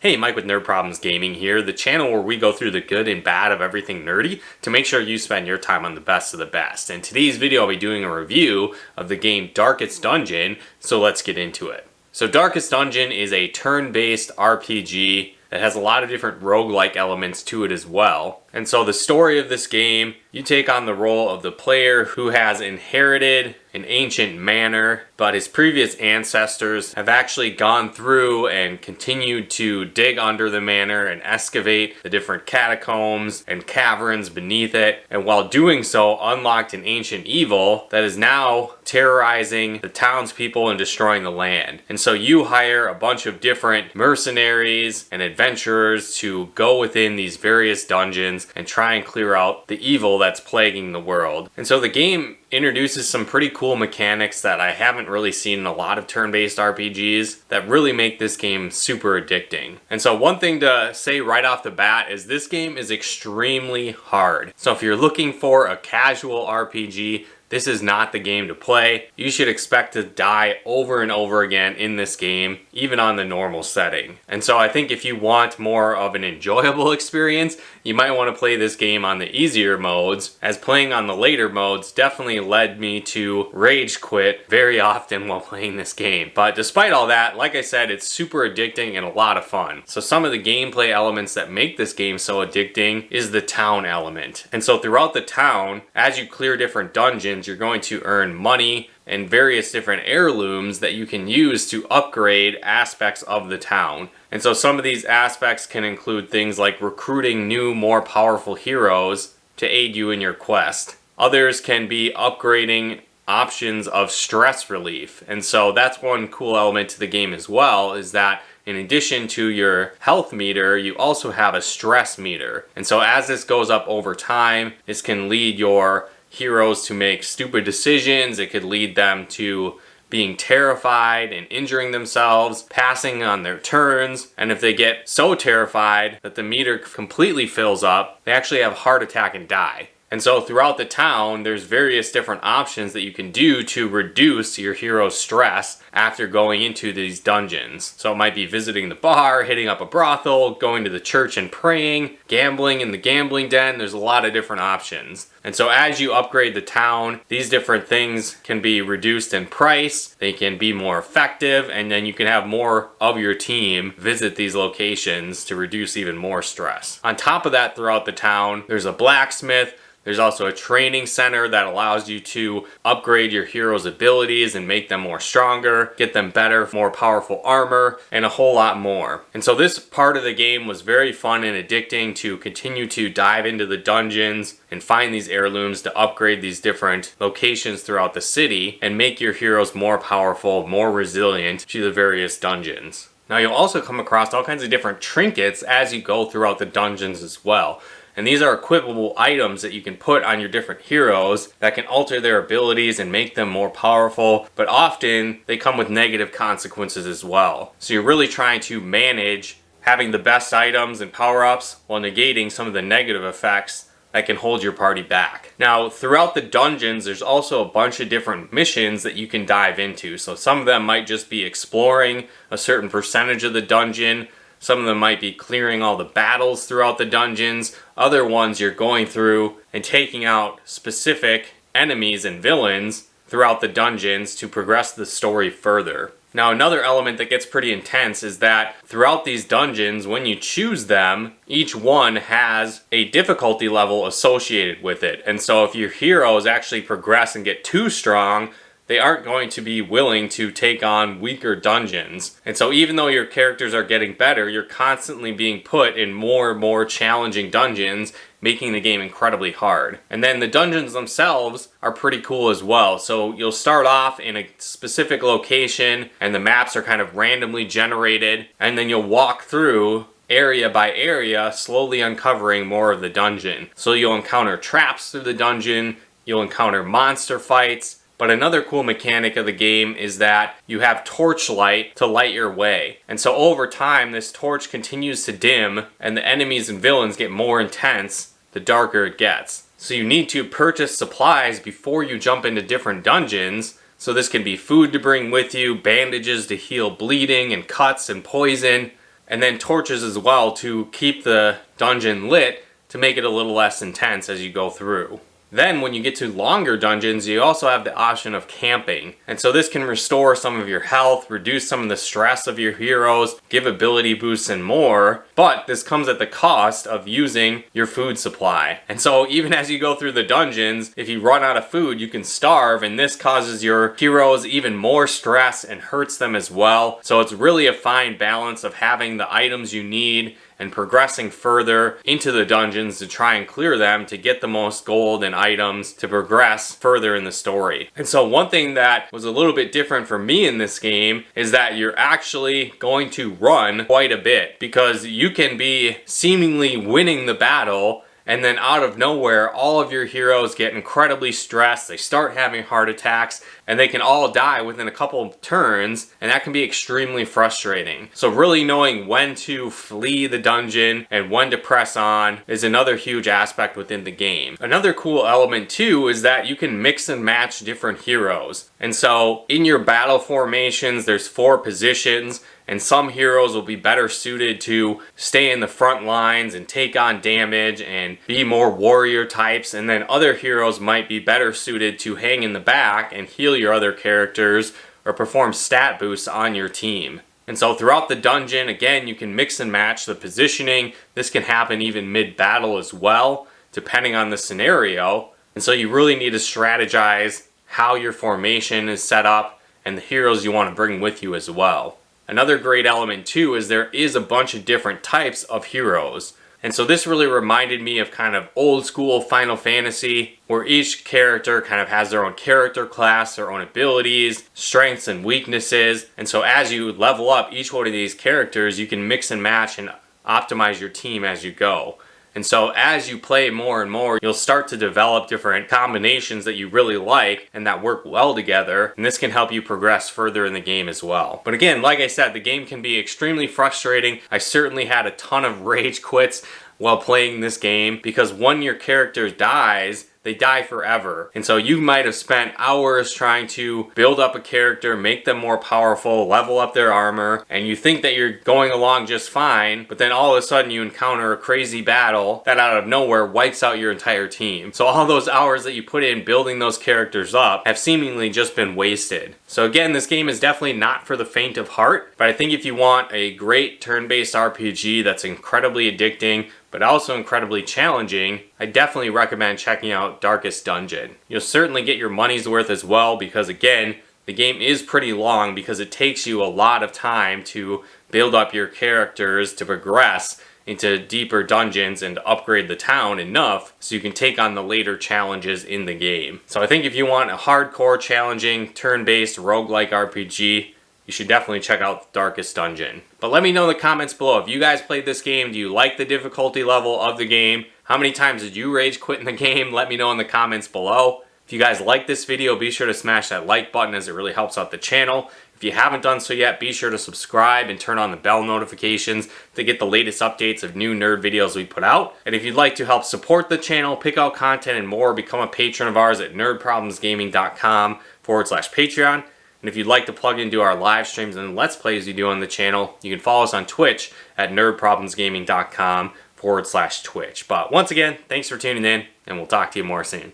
Hey, Mike with Nerd Problems Gaming here, the channel where we go through the good and bad of everything nerdy to make sure you spend your time on the best of the best. In today's video, I'll be doing a review of the game Darkest Dungeon, so let's get into it. So Darkest Dungeon is a turn-based RPG that has a lot of different roguelike elements to it as well. And so the story of this game, you take on the role of the player who has inherited an ancient manor, but his previous ancestors have actually gone through and continued to dig under the manor and excavate the different catacombs and caverns beneath it, and while doing so unlocked an ancient evil that is now terrorizing the townspeople and destroying the land. And so you hire a bunch of different mercenaries and adventurers to go within these various dungeons and try and clear out the evil that's plaguing the world. And so the game introduces some pretty cool mechanics that I haven't really seen in a lot of turn-based RPGs that really make this game super addicting. And so one thing to say right off the bat is this game is extremely hard. So if you're looking for a casual RPG, this is not the game to play. You should expect to die over and over again in this game, even on the normal setting. And so I think if you want more of an enjoyable experience, you might want to play this game on the easier modes, as playing on the later modes definitely led me to rage quit very often while playing this game. But despite all that, like I said, it's super addicting and a lot of fun. So some of the gameplay elements that make this game so addicting is the town element. And so throughout the town, as you clear different dungeons, you're going to earn money and various different heirlooms that you can use to upgrade aspects of the town. And so some of these aspects can include things like recruiting new, more powerful heroes to aid you in your quest. Others can be upgrading options of stress relief. And so that's one cool element to the game as well, is that in addition to your health meter, you also have a stress meter. And so as this goes up over time, this can lead your heroes to make stupid decisions. It could lead them to being terrified and injuring themselves, passing on their turns, and if they get so terrified that the meter completely fills up, they actually have a heart attack and die. And so throughout the town, there's various different options that you can do to reduce your hero's stress after going into these dungeons. So it might be visiting the bar, hitting up a brothel, going to the church and praying, gambling in the gambling den. There's a lot of different options. And so as you upgrade the town, these different things can be reduced in price, they can be more effective, and then you can have more of your team visit these locations to reduce even more stress. On top of that, throughout the town, there's a blacksmith. There's also a training center that allows you to upgrade your hero's abilities and make them more stronger, get them better, more powerful armor, and a whole lot more. And so this part of the game was very fun and addicting to continue to dive into the dungeons and find these heirlooms to upgrade these different locations throughout the city and make your heroes more powerful, more resilient to the various dungeons. Now you'll also come across all kinds of different trinkets as you go throughout the dungeons as well. And these are equipable items that you can put on your different heroes that can alter their abilities and make them more powerful, but often they come with negative consequences as well. So you're really trying to manage having the best items and power-ups while negating some of the negative effects that can hold your party back. Now, throughout the dungeons, there's also a bunch of different missions that you can dive into. So some of them might just be exploring a certain percentage of the dungeon. Some of them might be clearing all the battles throughout the dungeons. Other ones you're going through and taking out specific enemies and villains throughout the dungeons to progress the story further. Now another element that gets pretty intense is that throughout these dungeons, when you choose them, each one has a difficulty level associated with it. And so if your heroes actually progress and get too strong, they aren't going to be willing to take on weaker dungeons. And so even though your characters are getting better, you're constantly being put in more and more challenging dungeons, making the game incredibly hard. And then the dungeons themselves are pretty cool as well. So you'll start off in a specific location and the maps are kind of randomly generated, and then you'll walk through area by area, slowly uncovering more of the dungeon. So you'll encounter traps through the dungeon, you'll encounter monster fights. But another cool mechanic of the game is that you have torchlight to light your way. And so over time, this torch continues to dim and the enemies and villains get more intense the darker it gets. So you need to purchase supplies before you jump into different dungeons. So this can be food to bring with you, bandages to heal bleeding and cuts and poison, and then torches as well to keep the dungeon lit to make it a little less intense as you go through. Then when you get to longer dungeons, you also have the option of camping. And so this can restore some of your health, reduce some of the stress of your heroes, give ability boosts and more. But this comes at the cost of using your food supply. And so even as you go through the dungeons, if you run out of food, you can starve, and this causes your heroes even more stress and hurts them as well. So it's really a fine balance of having the items you need and progressing further into the dungeons to try and clear them to get the most gold and items to progress further in the story. And so one thing that was a little bit different for me in this game is that you're actually going to run quite a bit, because you can be seemingly winning the battle and then out of nowhere, all of your heroes get incredibly stressed, they start having heart attacks, and they can all die within a couple of turns, and that can be extremely frustrating. So really knowing when to flee the dungeon and when to press on is another huge aspect within the game. Another cool element too is that you can mix and match different heroes. And so in your battle formations, there's 4 positions, and some heroes will be better suited to stay in the front lines and take on damage and be more warrior types, and then other heroes might be better suited to hang in the back and heal your other characters or perform stat boosts on your team. And so throughout the dungeon, again, you can mix and match the positioning. This can happen even mid-battle as well, depending on the scenario. And so you really need to strategize how your formation is set up and the heroes you want to bring with you as well. Another great element too is there is a bunch of different types of heroes. And so this really reminded me of kind of old school Final Fantasy, where each character kind of has their own character class, their own abilities, strengths and weaknesses. And so as you level up each one of these characters, you can mix and match and optimize your team as you go. And so as you play more and more, you'll start to develop different combinations that you really like and that work well together. And this can help you progress further in the game as well. But again, like I said, the game can be extremely frustrating. I certainly had a ton of rage quits while playing this game, because when your character dies, they die forever. And so you might have spent hours trying to build up a character, make them more powerful, level up their armor, and you think that you're going along just fine, but then all of a sudden you encounter a crazy battle that out of nowhere wipes out your entire team. So all those hours that you put in building those characters up have seemingly just been wasted. So again, this game is definitely not for the faint of heart, but I think if you want a great turn-based RPG that's incredibly addicting, but also incredibly challenging, I definitely recommend checking out Darkest Dungeon. You'll certainly get your money's worth as well, because again, the game is pretty long because it takes you a lot of time to build up your characters to progress into deeper dungeons and upgrade the town enough so you can take on the later challenges in the game. So I think if you want a hardcore, challenging, turn-based roguelike RPG, you should definitely check out Darkest Dungeon. But let me know in the comments below, if you guys played this game, do you like the difficulty level of the game? How many times did you rage quit in the game? Let me know in the comments below. If you guys like this video, be sure to smash that like button, as it really helps out the channel. If you haven't done so yet, be sure to subscribe and turn on the bell notifications to get the latest updates of new nerd videos we put out. And if you'd like to help support the channel, pick out content and more, become a patron of ours at nerdproblemsgaming.com/Patreon. And if you'd like to plug into our live streams and Let's Plays we do on the channel, you can follow us on Twitch at nerdproblemsgaming.com/Twitch. But once again, thanks for tuning in, and we'll talk to you more soon.